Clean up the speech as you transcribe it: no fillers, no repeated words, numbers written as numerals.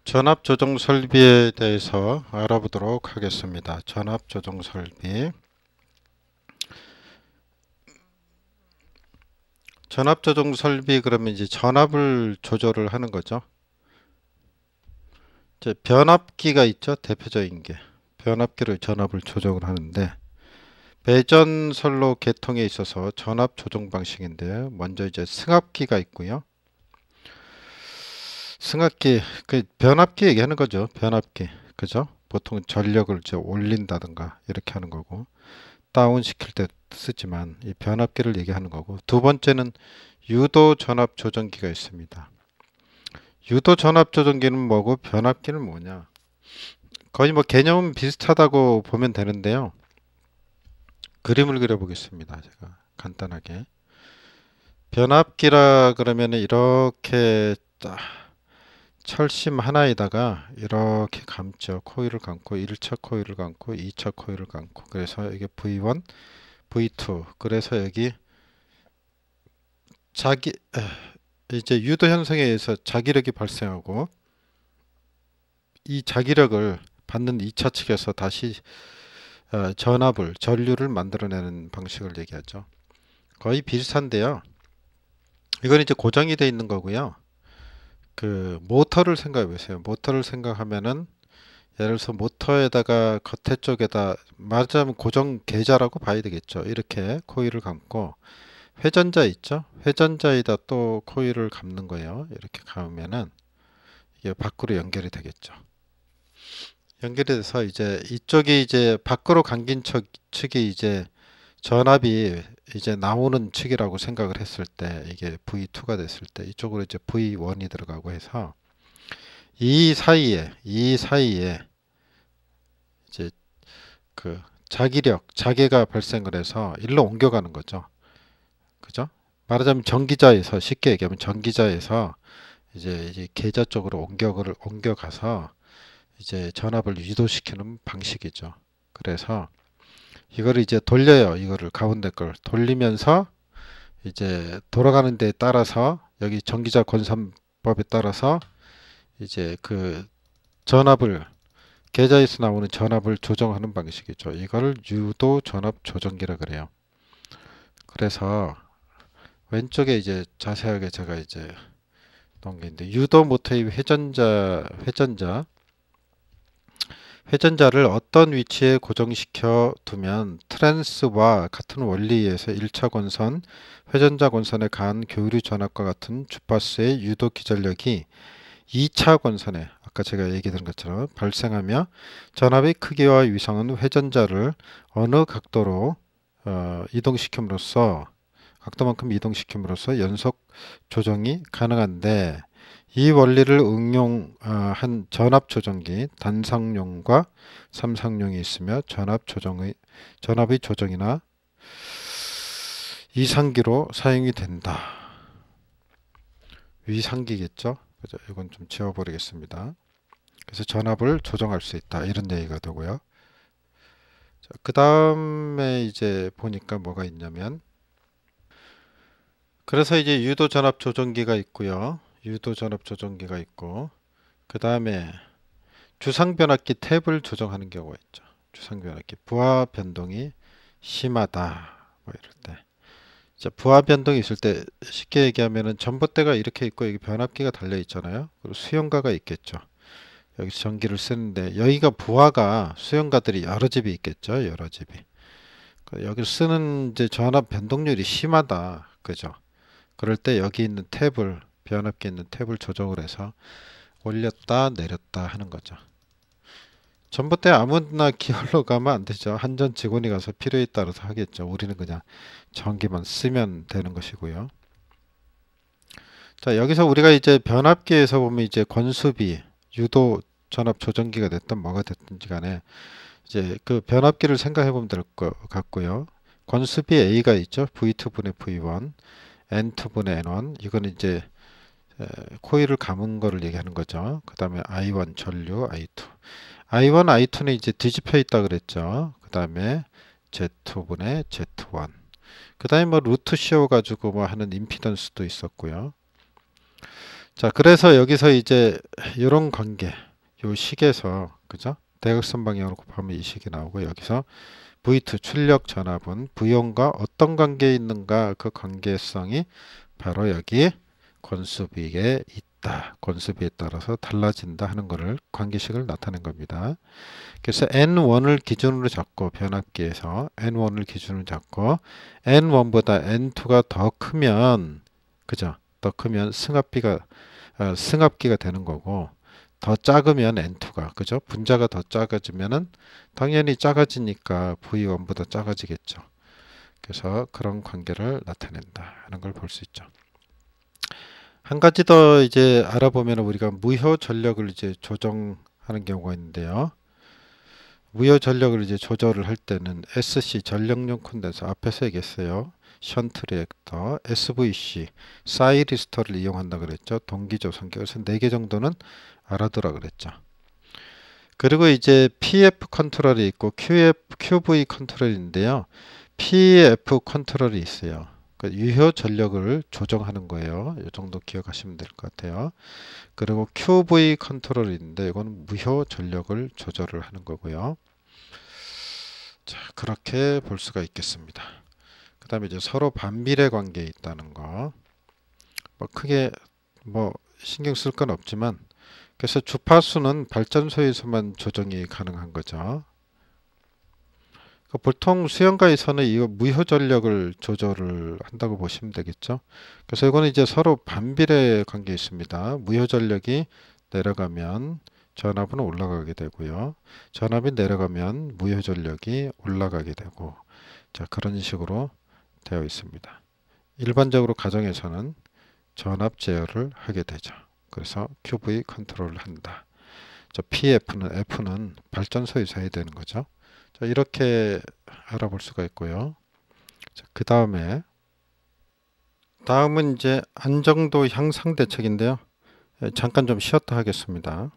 전압 조정 설비에 대해서 알아보도록 하겠습니다. 전압 조정 설비. 전압 조정 설비 그러면 이제 전압을 조절을 하는 거죠. 이제 변압기가 있죠. 대표적인 게. 변압기로 전압을 조정을 하는데 배전선로 계통에 있어서 전압 조정 방식인데 먼저 이제 승합기가 있고요. 승합기, 그 변압기 얘기하는 거죠. 변압기. 그죠? 보통 전력을 이제 올린다든가 이렇게 하는 거고 다운 시킬 때 쓰지만 이 변압기를 얘기하는 거고, 두 번째는 유도 전압 조정기가 있습니다. 유도 전압 조정기는 뭐고 변압기는 뭐냐? 거의 뭐 개념은 비슷하다고 보면 되는데요. 그림을 그려 보겠습니다. 제가 간단하게. 변압기라 그러면 이렇게 철심 하나에다가 이렇게 감죠. 코일을 감고 1차 코일을 감고 2차 코일을 감고, 그래서 이게 V1, V2. 그래서 여기 이제 유도 현상에 의해서 자기력이 발생하고 이 자기력을 받는 2차 측에서 다시 전류를 만들어내는 방식을 얘기하죠. 거의 비슷한데요. 이건 이제 고정이 되어 있는 거고요. 그 모터를 생각해 보세요. 모터를 생각하면은 예를 들어서 모터에다가 겉에 쪽에다 말하자면 고정 계좌라고 봐야 되겠죠. 이렇게 코일을 감고 회전자 있죠? 회전자에다 또 코일을 감는 거예요. 이렇게 감으면은 이게 밖으로 연결이 되겠죠. 연결이 돼서 이제 이쪽이 이제 밖으로 감긴 측이 이제 전압이 이제 나오는 측이라고 생각을 했을 때, 이게 V2가 됐을 때 이쪽으로 이제 V1이 들어가고 해서 이 사이에 이제 그 자계가 발생을 해서 일로 옮겨가는 거죠. 그죠? 말하자면 전기자에서, 쉽게 얘기하면 전기자에서 이제 계좌 쪽으로 옮겨가서 이제 전압을 유도시키는 방식이죠. 그래서 이거를 이제 돌려요. 이거를 가운데 걸 돌리면서 이제 돌아가는 데에 따라서 여기 전기자 권산법에 따라서 이제 그 전압을, 계좌에서 나오는 전압을 조정하는 방식이죠. 이거를 유도 전압 조정기라 그래요. 그래서 왼쪽에 이제 자세하게 제가 이제 놓은 게 있는데, 유도 모터의 회전자를 어떤 위치에 고정시켜 두면 트랜스와 같은 원리에서 1차 권선, 회전자 권선에 가한 교류 전압과 같은 주파수의 유도 기전력이 2차 권선에, 아까 제가 얘기 드린 것처럼 발생하며 전압의 크기와 위성은 회전자를 어느 각도로 각도만큼 이동시킴으로써 연속 조정이 가능한데, 이 원리를 응용한 전압 조정기 단상용과 삼상용이 있으며 전압의 조정이나 이상기로 사용이 된다. 위상기겠죠? 그죠? 이건 좀 지워버리겠습니다. 그래서 전압을 조정할 수 있다, 이런 얘기가 되고요. 그 다음에 이제 보니까 뭐가 있냐면, 그래서 이제 유도 전압 조정기가 있고요. 유도 전압 조정기가 있고, 그 다음에 주상 변압기 탭을 조정하는 경우가 있죠. 주상 변압기 부하 변동이 심하다, 뭐 이럴 때. 자, 부하 변동이 있을 때 쉽게 얘기하면은 전봇대가 이렇게 있고 여기 변압기가 달려 있잖아요. 그리고 수용가가 있겠죠. 여기서 전기를 쓰는데 여기가 부하가, 수용가들이 여러 집이 있겠죠. 여러 집이. 여기 쓰는 이제 전압 변동률이 심하다, 그죠? 그럴 때 여기 있는 탭을, 변압기 있는 탭을 조정을 해서 올렸다 내렸다 하는 거죠. 전봇대 아무나 기어로 가면 안 되죠. 한전 직원이 가서 필요에 따라서 하겠죠. 우리는 그냥 전기만 쓰면 되는 것이고요. 자, 여기서 우리가 이제 변압기에서 보면 이제 권수비, 유도 전압 조정기가 됐든 뭐가 됐든지 간에 이제 그 변압기를 생각해 보면 될 것 같고요. 권수비 A가 있죠. V2분의 V1, N2분의 N1. 이거는 이제 코일을 감은 거를 얘기하는 거죠. 그 다음에 I1 전류, I2. I1, I2는 이제 뒤집혀 있다 그랬죠. 그 다음에 Z2분의 Z1. 그 다음에 뭐 루트 씌워 가지고 뭐 하는 임피던스도 있었고요. 자, 그래서 여기서 이제 이런 관계, 요 식에서 그죠? 대각선 방향으로 곱하면 이 식이 나오고 여기서 V2 출력 전압은 V1과 어떤 관계에 있는가 그 관계성이 바로 여기 권수비에 있다. 권수비에 따라서 달라진다 하는 것을 관계식을 나타낸 겁니다. 그래서 N1을 기준으로 잡고 변압기에서 N1을 기준으로 잡고 N1보다 N2가 더 크면 그죠? 더 크면 승합기가 되는 거고 더 작으면 N2가 그죠? 분자가 더 작아지면은 당연히 작아지니까 V1보다 작아지겠죠. 그래서 그런 관계를 나타낸다 하는 걸 볼 수 있죠. 한 가지 더 이제 알아보면 우리가 무효 전력을 이제 조정하는 경우가 있는데요. 무효 전력을 이제 조절을 할 때는 SC 전력용 콘덴서 앞에서 얘기했어요. 션트 리액터, SVC, 사이리스터를 이용한다 그랬죠. 동기조성기. 그래서 4개 정도는 알아두라 그랬죠. 그리고 이제 PF 컨트롤이 있고 QV 컨트롤인데요. PF 컨트롤이 있어요. 그러니까 유효 전력을 조정하는 거예요. 이 정도 기억하시면 될 것 같아요. 그리고 QV 컨트롤이 있는데 이건 무효 전력을 조절을 하는 거고요. 자, 그렇게 볼 수가 있겠습니다. 그 다음에 이제 서로 반비례 관계에 있다는 거. 뭐 크게 뭐 신경 쓸 건 없지만 그래서 주파수는 발전소에서만 조정이 가능한 거죠. 보통 수영가에서는 이 무효 전력을 조절을 한다고 보시면 되겠죠. 그래서 이거는 이제 서로 반비례 관계에 있습니다. 무효 전력이 내려가면 전압은 올라가게 되고요. 전압이 내려가면 무효 전력이 올라가게 되고 자 그런 식으로 되어 있습니다. 일반적으로 가정에서는 전압 제어를 하게 되죠. 그래서 QV 컨트롤을 한다. F는 발전소에서 해야 되는 거죠. 자, 이렇게 알아볼 수가 있고요. 그 다음은 이제 안정도 향상 대책인데요. 잠깐 좀 쉬었다 하겠습니다.